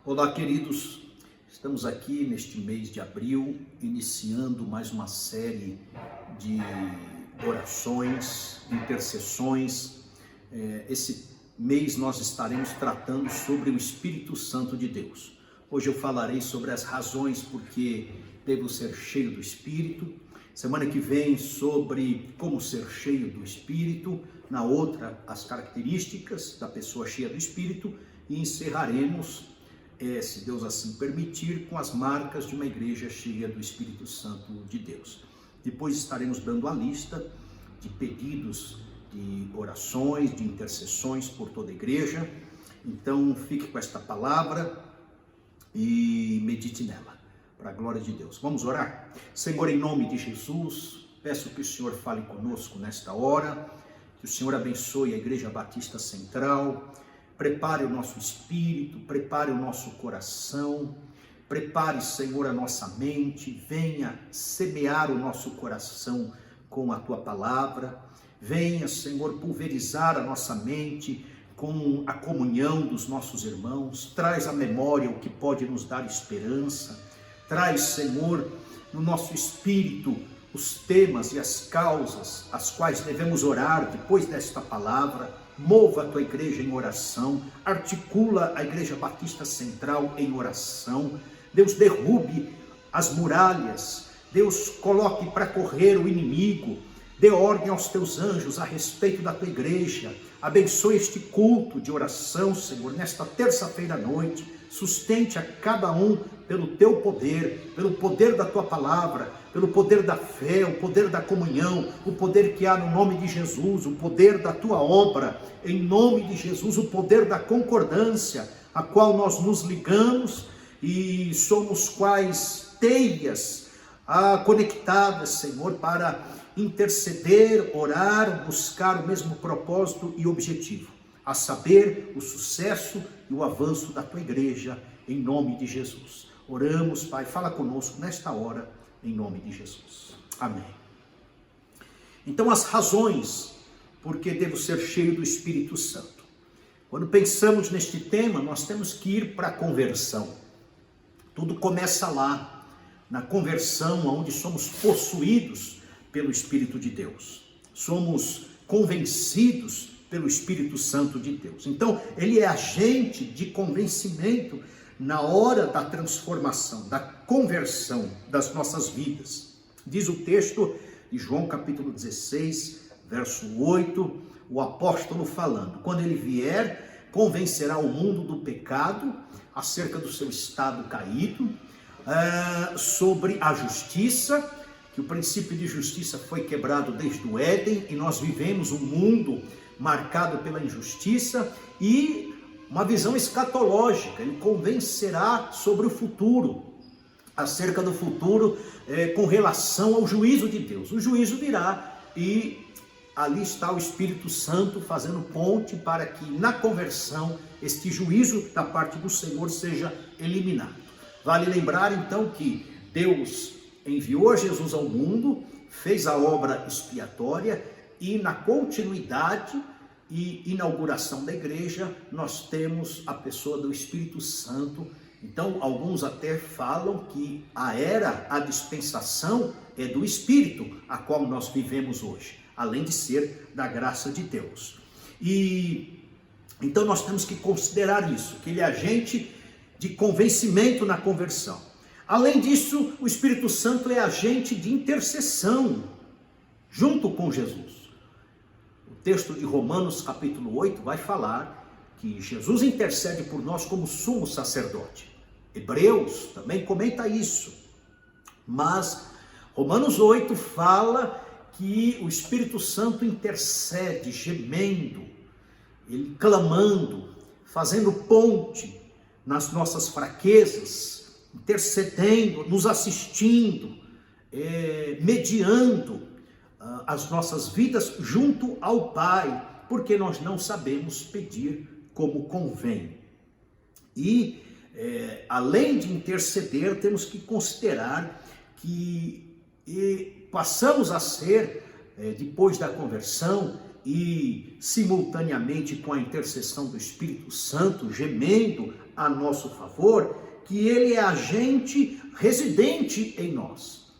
Olá, queridos. Estamos aqui neste mês de abril, iniciando mais uma série de orações, intercessões. Esse mês nós estaremos tratando sobre o Espírito Santo de Deus. Hoje eu falarei sobre as razões porque devo ser cheio do Espírito. Semana que vem sobre como ser cheio do Espírito. Na outra, as características da pessoa cheia do Espírito. E encerraremos, se Deus assim permitir, com as marcas de uma igreja cheia do Espírito Santo de Deus. Depois estaremos dando a lista de pedidos de orações, de intercessões por toda a igreja. Então fique com esta palavra e medite nela, para a glória de Deus. Vamos orar? Senhor, em nome de Jesus, peço que o Senhor fale conosco nesta hora, que o Senhor abençoe a Igreja Batista Central. Prepare o nosso espírito, prepare o nosso coração, prepare, Senhor, a nossa mente, venha semear o nosso coração com a Tua palavra, venha, Senhor, pulverizar a nossa mente com a comunhão dos nossos irmãos, traz à memória o que pode nos dar esperança, traz, Senhor, no nosso espírito os temas e as causas as quais devemos orar depois desta palavra. Mova a tua igreja em oração, articula a Igreja Batista Central em oração. Deus, derrube as muralhas, Deus, coloque para correr o inimigo, dê ordem aos teus anjos a respeito da tua igreja, abençoe este culto de oração, Senhor, nesta terça-feira à noite, sustente a cada um pelo teu poder, pelo poder da tua palavra, pelo poder da fé, o poder da comunhão, o poder que há no nome de Jesus, o poder da tua obra, em nome de Jesus, o poder da concordância, a qual nós nos ligamos e somos quais teias conectadas, Senhor, para interceder, orar, buscar o mesmo propósito e objetivo, a saber, o sucesso e o avanço da tua igreja, em nome de Jesus. Oramos, Pai, fala conosco nesta hora, em nome de Jesus. Amém. Então, as razões por que devo ser cheio do Espírito Santo. Quando pensamos neste tema, nós temos que ir para a conversão. Tudo começa lá, na conversão, onde somos possuídos pelo Espírito de Deus. Somos convencidos pelo Espírito Santo de Deus. Então, ele é agente de convencimento na hora da transformação, da conversão das nossas vidas. Diz o texto de João capítulo 16, verso 8, o apóstolo falando: quando ele vier, convencerá o mundo do pecado, acerca do seu estado caído, sobre a justiça, que o princípio de justiça foi quebrado desde o Éden, e nós vivemos um mundo marcado pela injustiça, e uma visão escatológica. Ele convencerá sobre o futuro, acerca do futuro, com relação ao juízo de Deus. O juízo virá e ali está o Espírito Santo fazendo ponte para que na conversão este juízo da parte do Senhor seja eliminado. Vale lembrar então que Deus enviou Jesus ao mundo, fez a obra expiatória, e na continuidade e inauguração da igreja, nós temos a pessoa do Espírito Santo. Então, alguns até falam que a dispensação é do Espírito, a qual nós vivemos hoje, além de ser da graça de Deus. E então nós temos que considerar isso, que ele é agente de convencimento na conversão. Além disso, o Espírito Santo é agente de intercessão junto com Jesus. O texto de Romanos capítulo 8 vai falar que Jesus intercede por nós como sumo sacerdote. Hebreus também comenta isso. Mas Romanos 8 fala que o Espírito Santo intercede, gemendo, ele clamando, fazendo ponte nas nossas fraquezas, intercedendo, nos assistindo, mediando as nossas vidas junto ao Pai, porque nós não sabemos pedir como convém. E além de interceder, temos que considerar que passamos a ser, depois da conversão, e simultaneamente com a intercessão do Espírito Santo gemendo a nosso favor, que ele é agente residente em nós.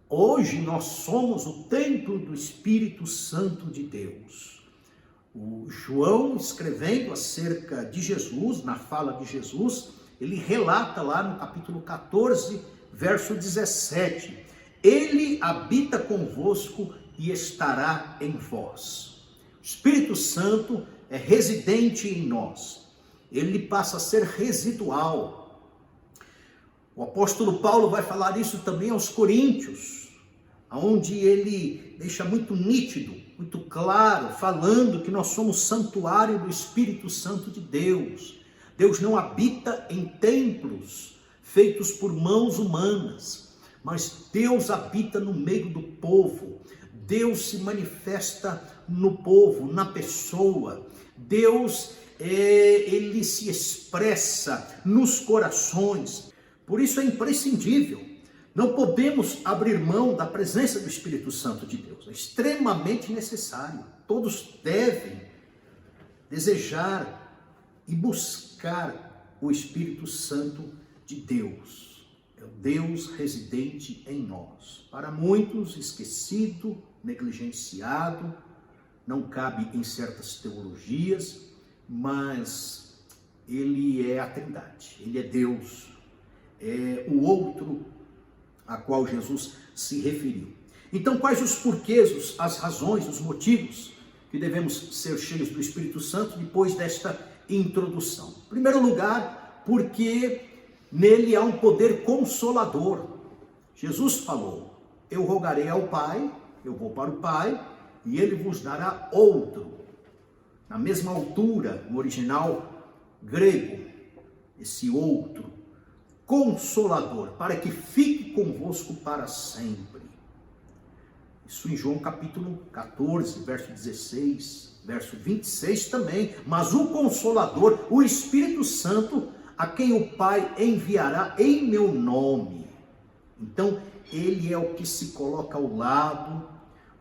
Hoje nós somos o templo do Espírito Santo de Deus. O João, escrevendo acerca de Jesus, na fala de Jesus, ele relata lá no capítulo 14, verso 17, ele habita convosco e estará em vós. O Espírito Santo é residente em nós, ele passa a ser residual. O apóstolo Paulo vai falar isso também aos Coríntios, onde ele deixa muito nítido, muito claro, falando que nós somos santuário do Espírito Santo de Deus. Deus não habita em templos feitos por mãos humanas, mas Deus habita no meio do povo. Deus se manifesta no povo, na pessoa. Deus, ele se expressa nos corações. Por isso é imprescindível. Não podemos abrir mão da presença do Espírito Santo de Deus. É extremamente necessário. Todos devem desejar e buscar o Espírito Santo de Deus. É o Deus residente em nós. Para muitos, esquecido, negligenciado, não cabe em certas teologias, mas ele é a Trindade, ele é Deus, é o outro a qual Jesus se referiu. Então, quais os porquês, as razões, os motivos que devemos ser cheios do Espírito Santo depois desta introdução? Em primeiro lugar, porque nele há um poder consolador. Jesus falou: eu rogarei ao Pai, eu vou para o Pai, e ele vos dará outro, na mesma altura, no original grego, esse outro, Consolador, para que fique convosco para sempre. Isso em João capítulo 14, verso 16, verso 26 também. Mas o Consolador, o Espírito Santo, a quem o Pai enviará em meu nome. Então, ele é o que se coloca ao lado,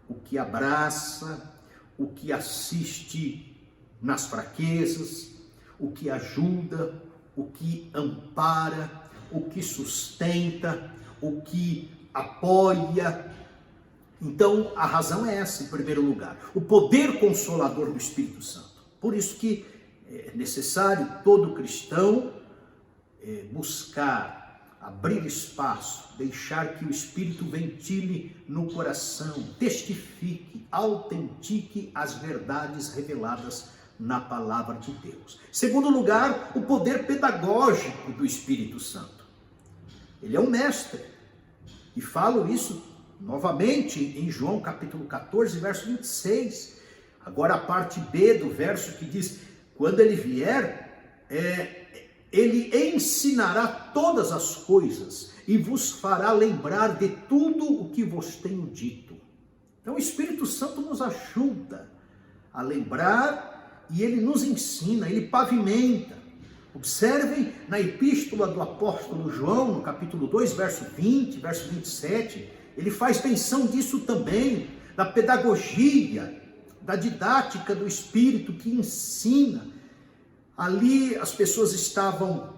o que abraça, o que assiste nas fraquezas, o que ajuda, o que ampara, o que sustenta, o que apoia. Então, a razão é essa, em primeiro lugar. O poder consolador do Espírito Santo. Por isso que é necessário todo cristão buscar, abrir espaço, deixar que o Espírito ventile no coração, testifique, autentique as verdades reveladas na palavra de Deus. Segundo lugar, o poder pedagógico do Espírito Santo. Ele é um mestre. E falo isso novamente em João capítulo 14, verso 26. Agora a parte B do verso que diz: quando ele vier, ele ensinará todas as coisas e vos fará lembrar de tudo o que vos tenho dito. Então o Espírito Santo nos ajuda a lembrar e ele nos ensina, ele pavimenta. Observem na epístola do apóstolo João, no capítulo 2, verso 20, verso 27, ele faz menção disso também, da pedagogia, da didática do Espírito que ensina. Ali as pessoas estavam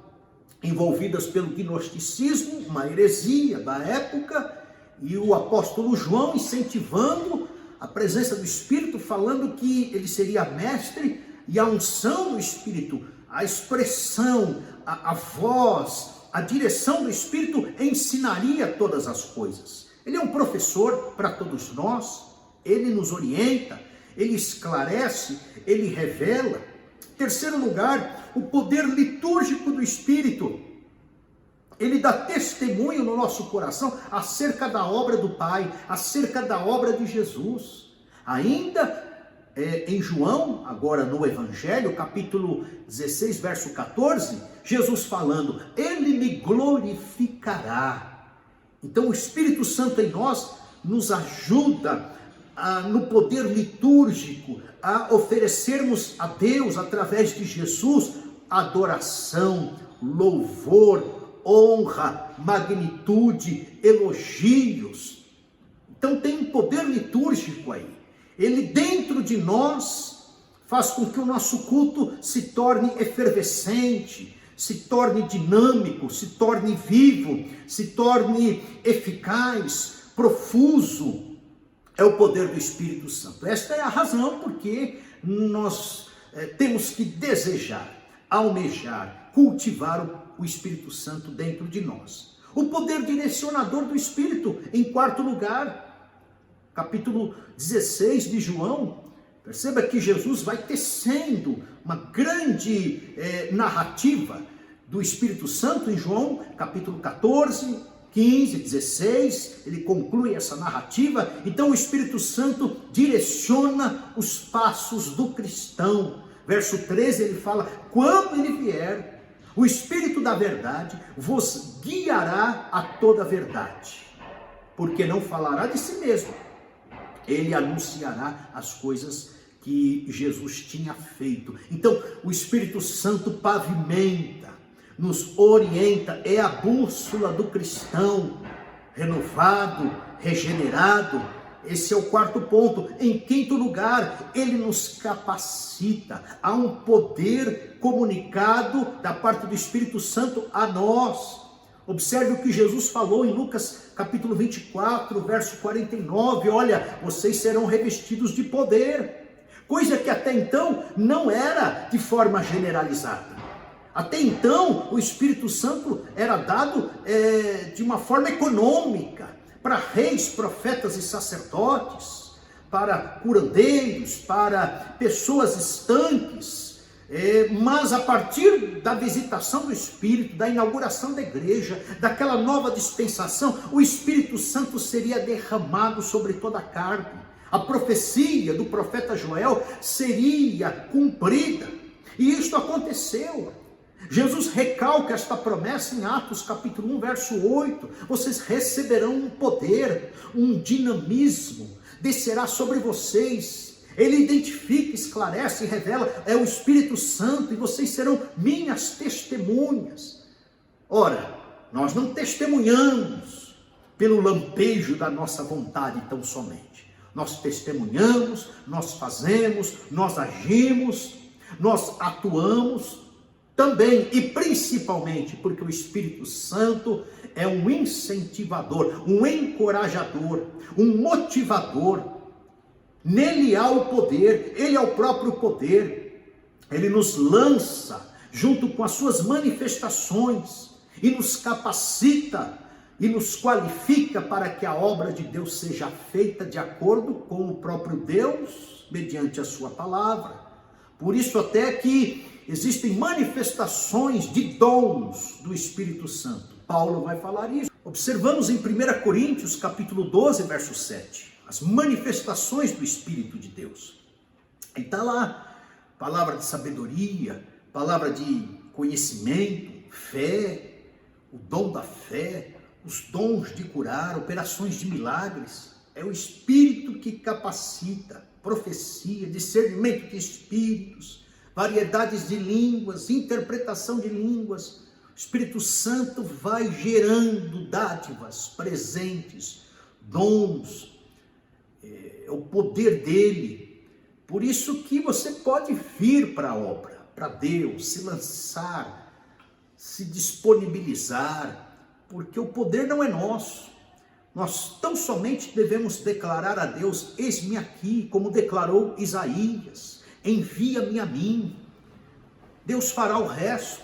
envolvidas pelo gnosticismo, uma heresia da época, e o apóstolo João incentivando a presença do Espírito, falando que ele seria mestre, e a unção do Espírito, a expressão, a voz, a direção do Espírito ensinaria todas as coisas. Ele é um professor para todos nós, ele nos orienta, ele esclarece, ele revela. Terceiro lugar, o poder litúrgico do Espírito. Ele dá testemunho no nosso coração acerca da obra do Pai, acerca da obra de Jesus. Ainda em João, agora no Evangelho, capítulo 16, verso 14, Jesus falando: ele me glorificará. Então o Espírito Santo em nós nos ajuda no poder litúrgico a oferecermos a Deus, através de Jesus, adoração, louvor, honra, magnitude, elogios. Então tem um poder litúrgico aí. Ele dentro de nós faz com que o nosso culto se torne efervescente, se torne dinâmico, se torne vivo, se torne eficaz, profuso. É o poder do Espírito Santo. Esta é a razão porque nós temos que desejar, almejar, cultivar o Espírito Santo dentro de nós. O poder direcionador do Espírito, em quarto lugar, capítulo 16 de João, perceba que Jesus vai tecendo uma grande narrativa do Espírito Santo em João, capítulo 14, 15, 16, ele conclui essa narrativa. Então o Espírito Santo direciona os passos do cristão. Verso 13 ele fala: quando ele vier, o Espírito da verdade vos guiará a toda a verdade, porque não falará de si mesmo, ele anunciará as coisas que Jesus tinha feito. Então o Espírito Santo pavimenta, nos orienta, é a bússola do cristão renovado, regenerado. Esse é o quarto ponto. Em quinto lugar, ele nos capacita. Há um poder comunicado da parte do Espírito Santo a nós. Observe o que Jesus falou em Lucas capítulo 24, verso 49. Olha, vocês serão revestidos de poder. Coisa que até então não era de forma generalizada. Até então, o Espírito Santo era dado de uma forma econômica, para reis, profetas e sacerdotes, para curandeiros, para pessoas estanques. Mas a partir da visitação do Espírito, da inauguração da igreja, daquela nova dispensação, o Espírito Santo seria derramado sobre toda a carne. A profecia do profeta Joel seria cumprida. E isto aconteceu. Jesus recalca esta promessa em Atos capítulo 1, verso 8. Vocês receberão um poder, um dinamismo, descerá sobre vocês. Ele identifica, esclarece e revela, é o Espírito Santo, e vocês serão minhas testemunhas. Ora, nós não testemunhamos pelo lampejo da nossa vontade tão somente. Nós testemunhamos, nós fazemos, nós agimos, nós atuamos também e principalmente porque o Espírito Santo é um incentivador, um encorajador, um motivador. Nele há o poder, ele é o próprio poder. Ele nos lança junto com as suas manifestações e nos capacita e nos qualifica para que a obra de Deus seja feita de acordo com o próprio Deus, mediante a sua palavra. Por isso até que existem manifestações de dons do Espírito Santo. Paulo vai falar isso. Observamos em 1 Coríntios, capítulo 12, verso 7, as manifestações do Espírito de Deus. E está lá, palavra de sabedoria, palavra de conhecimento, fé, o dom da fé, os dons de curar, operações de milagres. É o Espírito que capacita, profecia, discernimento de espíritos, variedades de línguas, interpretação de línguas. O Espírito Santo vai gerando dádivas, presentes, dons, é o poder dele. Por isso que você pode vir para a obra, para Deus, se lançar, se disponibilizar, porque o poder não é nosso. Nós tão somente devemos declarar a Deus: eis-me aqui, como declarou Isaías, envia-me a mim. Deus fará o resto.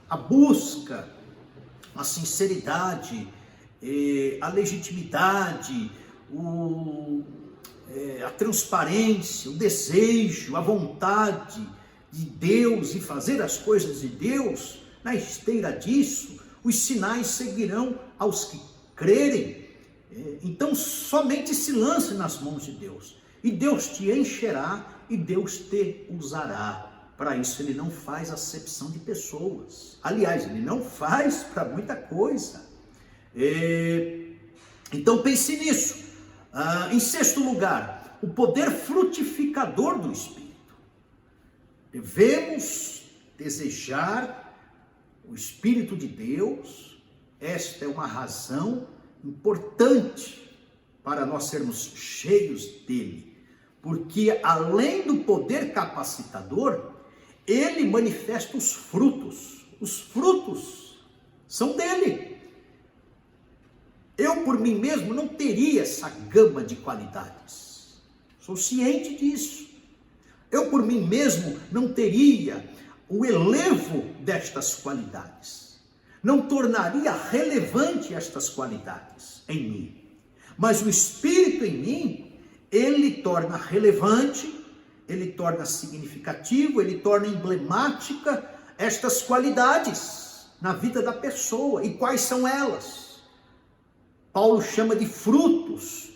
A busca, a sinceridade, a legitimidade, a transparência, o desejo, a vontade de Deus e fazer as coisas de Deus, na esteira disso, os sinais seguirão aos que crerem. Então somente se lance nas mãos de Deus, e Deus te encherá e Deus te usará. Para isso ele não faz acepção de pessoas. Aliás, ele não faz para muita coisa. Então pense nisso. Em sexto lugar, o poder frutificador do Espírito. Devemos desejar o Espírito de Deus. Esta é uma razão importante para nós sermos cheios dele. porque além do poder capacitador, ele manifesta os frutos. Os frutos são dele. Eu, por mim mesmo, não teria essa gama de qualidades. Sou ciente disso. Eu, por mim mesmo, não teria o elevo destas qualidades. Não tornaria relevante estas qualidades em mim. Mas o Espírito em mim, ele torna relevante, ele torna significativo, ele torna emblemática estas qualidades na vida da pessoa. E quais são elas? Paulo chama de frutos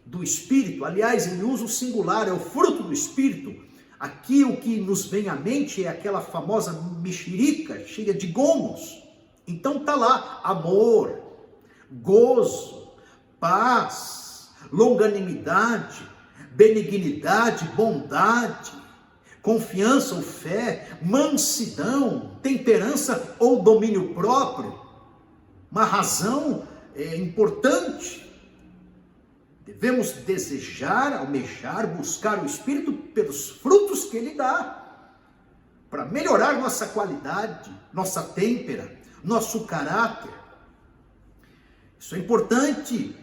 do Espírito. Aliás, ele usa o singular, é o fruto do Espírito. Aqui o que nos vem à mente é aquela famosa mexerica cheia de gomos. Então está lá: amor, gozo, paz, longanimidade, benignidade, bondade, confiança ou fé, mansidão, temperança ou domínio próprio. Uma razão importante. Devemos desejar, almejar, buscar o Espírito pelos frutos que ele dá, para melhorar nossa qualidade, nossa têmpera, nosso caráter. Isso é importante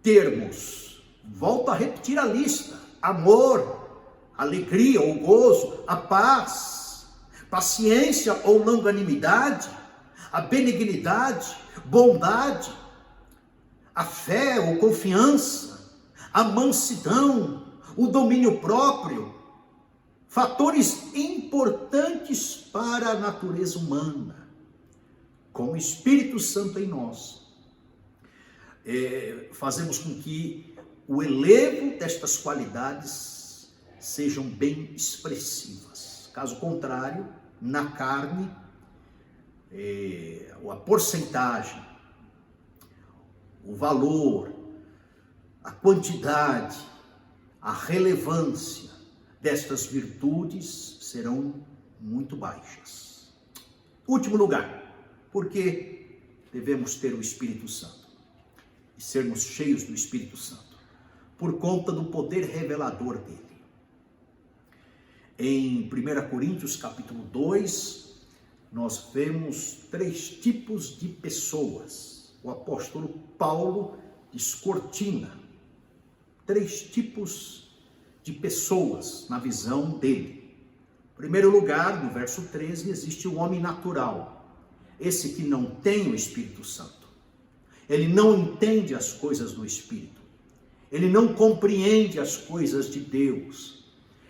termos. Volto a repetir a lista: amor, alegria ou gozo, a paz, paciência ou longanimidade, a benignidade, bondade, a fé ou confiança, a mansidão, o domínio próprio. Fatores importantes para a natureza humana. Com o Espírito Santo em nós, fazemos com que o elevo destas qualidades sejam bem expressivas. Caso contrário, na carne, a porcentagem, o valor, a quantidade, a relevância destas virtudes serão muito baixas. Último lugar, porque devemos ter o Espírito Santo e sermos cheios do Espírito Santo, por conta do poder revelador dele. Em 1 Coríntios capítulo 2, nós vemos 3 tipos de pessoas. O apóstolo Paulo descortina 3 tipos de pessoas na visão dele. Em primeiro lugar, no verso 13, existe o homem natural, esse que não tem o Espírito Santo. Ele não entende as coisas do Espírito, ele não compreende as coisas de Deus.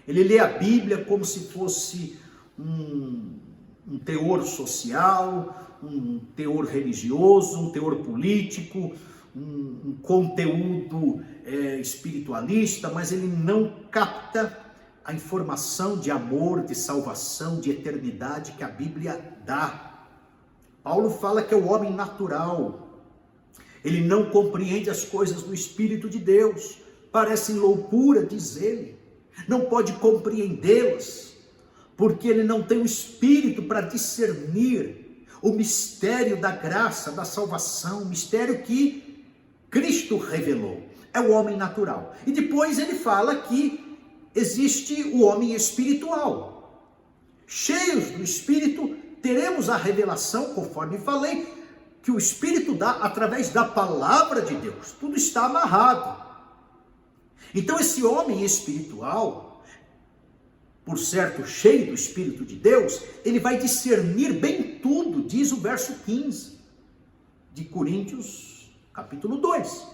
Ele lê a Bíblia como se fosse um teor social, um teor religioso, um teor político, um conteúdo espiritualista, mas ele não capta a informação de amor, de salvação, de eternidade que a Bíblia dá. Paulo fala que é o homem natural. Ele não compreende as coisas do Espírito de Deus. Parecem loucura, diz ele. Não pode compreendê-las, porque ele não tem o Espírito para discernir o mistério da graça, da salvação, o mistério que Cristo revelou. É o homem natural. E depois ele fala que existe o homem espiritual. Cheios do Espírito, teremos a revelação, conforme falei, que o Espírito dá através da palavra de Deus. Tudo está amarrado. Então esse homem espiritual, por certo cheio do Espírito de Deus, ele vai discernir bem tudo, diz o verso 15 de Coríntios capítulo 2.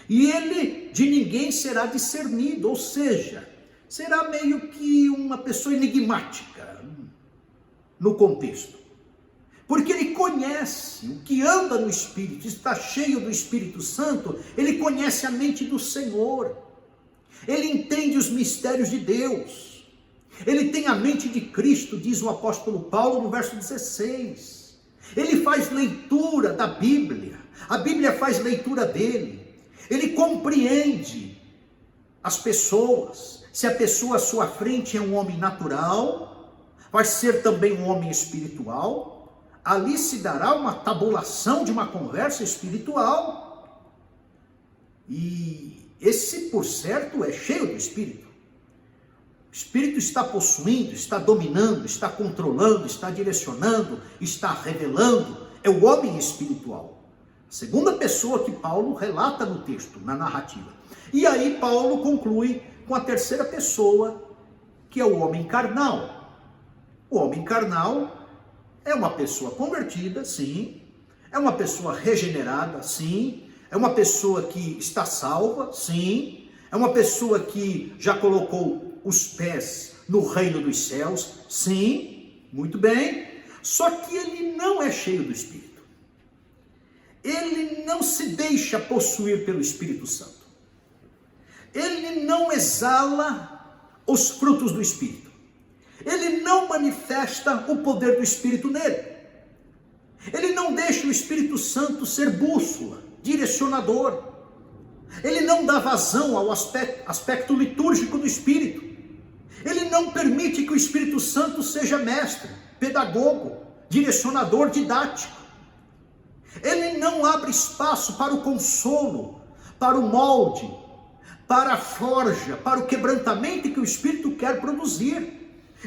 E ele de ninguém será discernido, ou seja, será meio que uma pessoa enigmática no contexto. Porque ele conhece o que anda no Espírito, está cheio do Espírito Santo, ele conhece a mente do Senhor, ele entende os mistérios de Deus, ele tem a mente de Cristo, diz o apóstolo Paulo no verso 16, ele faz leitura da Bíblia, a Bíblia faz leitura dele, ele compreende as pessoas. Se a pessoa à sua frente é um homem natural, vai ser também um homem espiritual, ali se dará uma tabulação de uma conversa espiritual, e esse, por certo, é cheio do Espírito. O Espírito está possuindo, está dominando, está controlando, está direcionando, está revelando. É o homem espiritual. A segunda pessoa que Paulo relata no texto, na narrativa. E aí Paulo conclui com a terceira pessoa, que é o homem carnal. O homem carnal é uma pessoa convertida, sim. É uma pessoa regenerada, sim. É uma pessoa que está salva, sim. É uma pessoa que já colocou os pés no reino dos céus, sim, muito bem. Só que ele não é cheio do Espírito. Ele não se deixa possuir pelo Espírito Santo. Ele não exala os frutos do Espírito. Ele não manifesta o poder do Espírito nele. Ele não deixa o Espírito Santo ser bússola, direcionador. Ele não dá vazão ao aspecto litúrgico do Espírito. Ele não permite que o Espírito Santo seja mestre, pedagogo, direcionador didático. Ele não abre espaço para o consolo, para o molde, para a forja, para o quebrantamento que o Espírito quer produzir.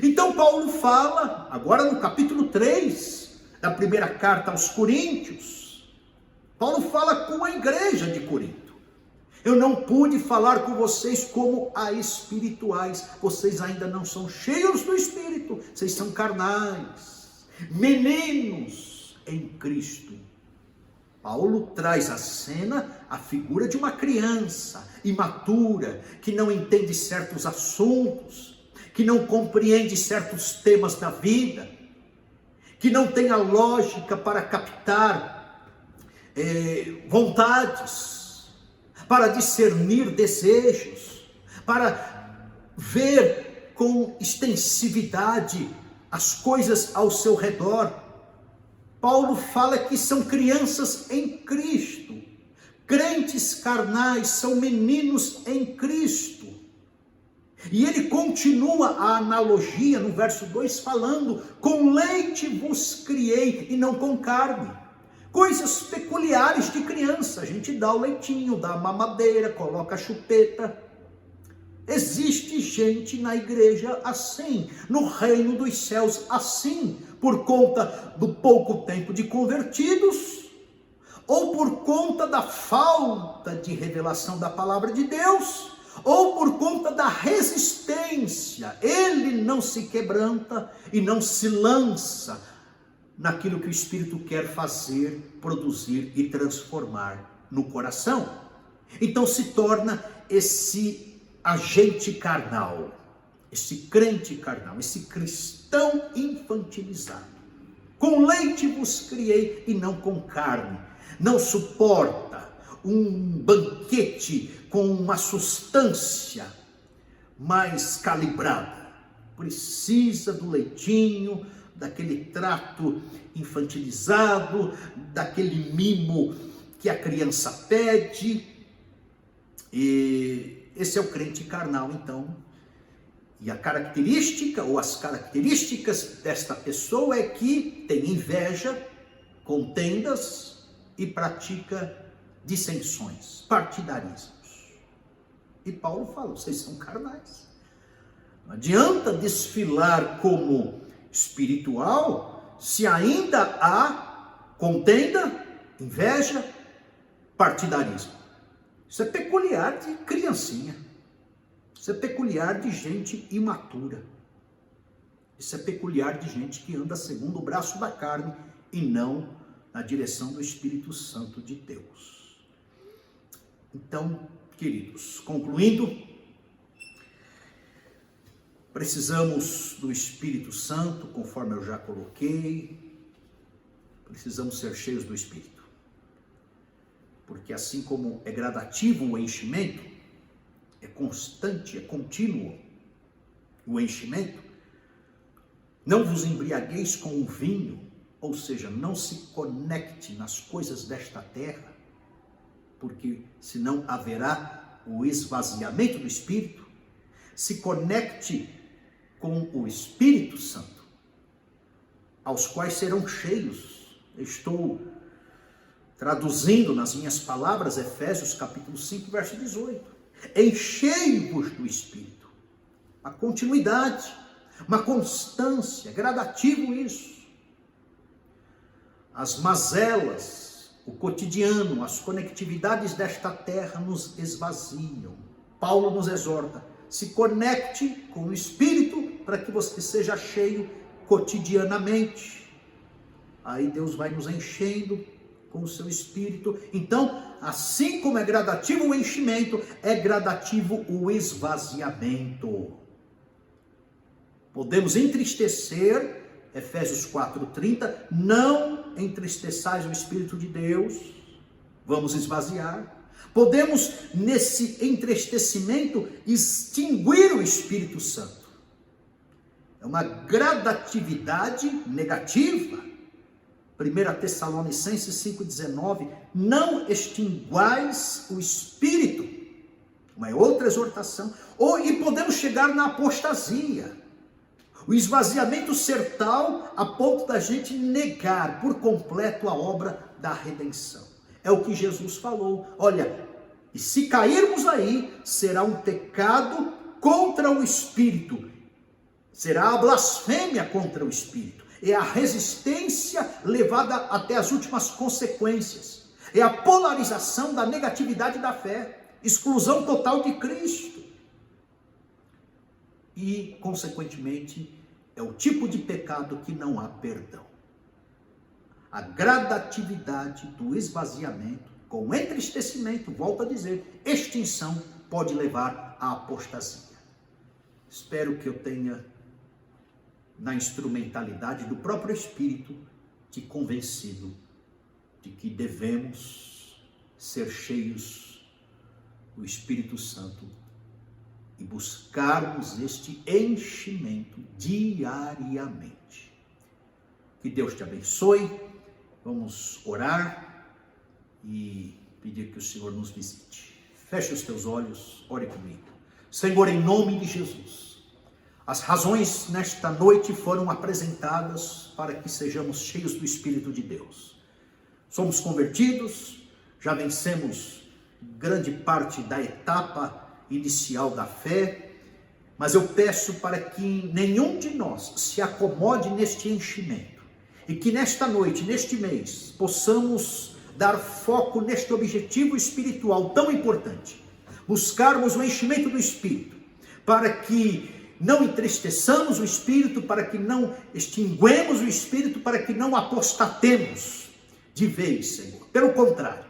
Então Paulo fala, agora no capítulo 3, da primeira carta aos Coríntios, Paulo fala com a igreja de Corinto. Eu não pude falar com vocês como a espirituais. Vocês ainda não são cheios do Espírito. Vocês são carnais, meninos em Cristo. Paulo traz à cena a figura de uma criança imatura, que não entende certos assuntos, que não compreende certos temas da vida, que não tem a lógica para captar vontades, para discernir desejos, para ver com extensividade as coisas ao seu redor. Paulo fala que são crianças em Cristo, crentes carnais, são meninos em Cristo. E ele continua a analogia no verso 2 falando: com leite vos criei e não com carne. Coisas peculiares de criança, a gente dá o leitinho, dá a mamadeira, coloca a chupeta. Existe gente na igreja assim, no reino dos céus assim, por conta do pouco tempo de convertidos, ou por conta da falta de revelação da palavra de Deus, ou por conta da resistência. Ele não se quebranta e não se lança naquilo que o Espírito quer fazer, produzir e transformar no coração. Então se torna esse agente carnal, esse crente carnal, esse cristão infantilizado. Com leite vos criei e não com carne. Não suporta um banquete com uma substância mais calibrada. Precisa do leitinho, daquele trato infantilizado, daquele mimo que a criança pede. E esse é o crente carnal, então. E a característica, ou as características desta pessoa é que tem inveja, contendas e pratica dissensões, partidarismos. E Paulo fala: vocês são carnais. Não adianta desfilar como espiritual se ainda há contenda, inveja, partidarismo. Isso é peculiar de criancinha. Isso é peculiar de gente imatura. Isso é peculiar de gente que anda segundo o braço da carne e não na direção do Espírito Santo de Deus. Então, queridos, concluindo, precisamos do Espírito Santo, conforme eu já coloquei. Precisamos ser cheios do Espírito. Porque assim como é gradativo o enchimento, é constante, é contínuo o enchimento, não vos embriagueis com o vinho, ou seja, não se conecte nas coisas desta terra, porque senão haverá o esvaziamento do Espírito. Se conecte com o Espírito Santo, aos quais serão cheios. Estou traduzindo nas minhas palavras Efésios capítulo 5, verso 18. Enchei-vos do Espírito. Uma continuidade, uma constância, gradativo isso. As mazelas, o cotidiano, as conectividades desta terra nos esvaziam. Paulo nos exorta, se conecte com o Espírito para que você seja cheio cotidianamente. Aí Deus vai nos enchendo com o seu Espírito. Então, assim como é gradativo o enchimento, é gradativo o esvaziamento. Podemos entristecer, Efésios 4:30, não entristeçais o Espírito de Deus, vamos esvaziar. Podemos, nesse entristecimento, extinguir o Espírito Santo. É uma gradatividade negativa. 1 Tessalonicenses 5,19, não extinguais o Espírito. Uma outra exortação. E podemos chegar na apostasia. O esvaziamento ser tal a ponto da gente negar por completo a obra da redenção. É o que Jesus falou. Olha, e se cairmos aí, será um pecado contra o Espírito. Será a blasfêmia contra o Espírito. É a resistência levada até as últimas consequências. É a polarização da negatividade da fé. Exclusão total de Cristo. E, consequentemente, é o tipo de pecado que não há perdão. A gradatividade do esvaziamento, com entristecimento, volto a dizer, extinção, pode levar à apostasia. Espero que eu tenha, na instrumentalidade do próprio Espírito, te convencido de que devemos ser cheios do Espírito Santo e buscarmos este enchimento diariamente. Que Deus te abençoe. Vamos orar e pedir que o Senhor nos visite. Feche os teus olhos, ore comigo. Senhor, em nome de Jesus, as razões nesta noite foram apresentadas para que sejamos cheios do Espírito de Deus. Somos convertidos, já vencemos grande parte da etapa inicial da fé, mas eu peço para que nenhum de nós se acomode neste enchimento e que nesta noite, neste mês, possamos dar foco neste objetivo espiritual tão importante, buscarmos o enchimento do Espírito, para que não entristeçamos o Espírito, para que não extinguemos o Espírito, para que não apostatemos de vez, Senhor. Pelo contrário,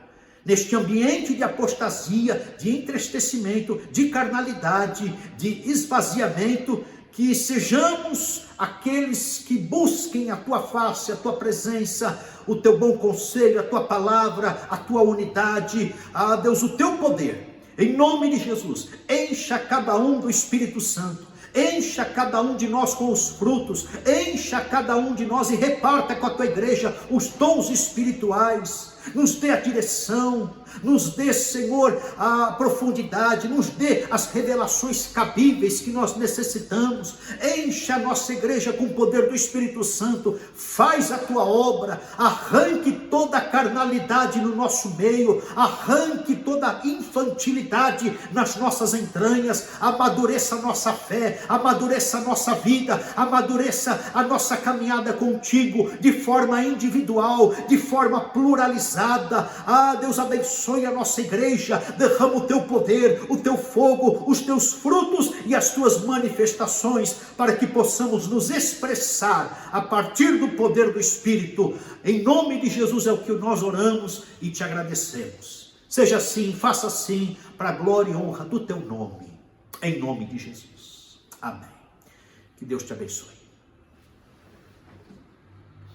neste ambiente de apostasia, de entristecimento, de carnalidade, de esvaziamento, que sejamos aqueles que busquem a tua face, a tua presença, o teu bom conselho, a tua palavra, a tua unidade, Deus, o teu poder. Em nome de Jesus, encha cada um do Espírito Santo. Encha cada um de nós com os frutos, encha cada um de nós e reparta com a tua igreja os dons espirituais, nos dê a direção, nos dê, Senhor, a profundidade, nos dê as revelações cabíveis que nós necessitamos. Encha a nossa igreja com o poder do Espírito Santo, faz a tua obra, arranque toda a carnalidade no nosso meio, arranque toda a infantilidade nas nossas entranhas, amadureça a nossa fé, amadureça a nossa vida, amadureça a nossa caminhada contigo, de forma individual, de forma pluralizada. Deus, abençoe a nossa igreja, derrama o teu poder, o teu fogo, os teus frutos e as tuas manifestações, para que possamos nos expressar a partir do poder do Espírito. Em nome de Jesus é o que nós oramos e te agradecemos. Seja assim, faça assim, para a glória e honra do teu nome, em nome de Jesus. Amém. Que Deus te abençoe.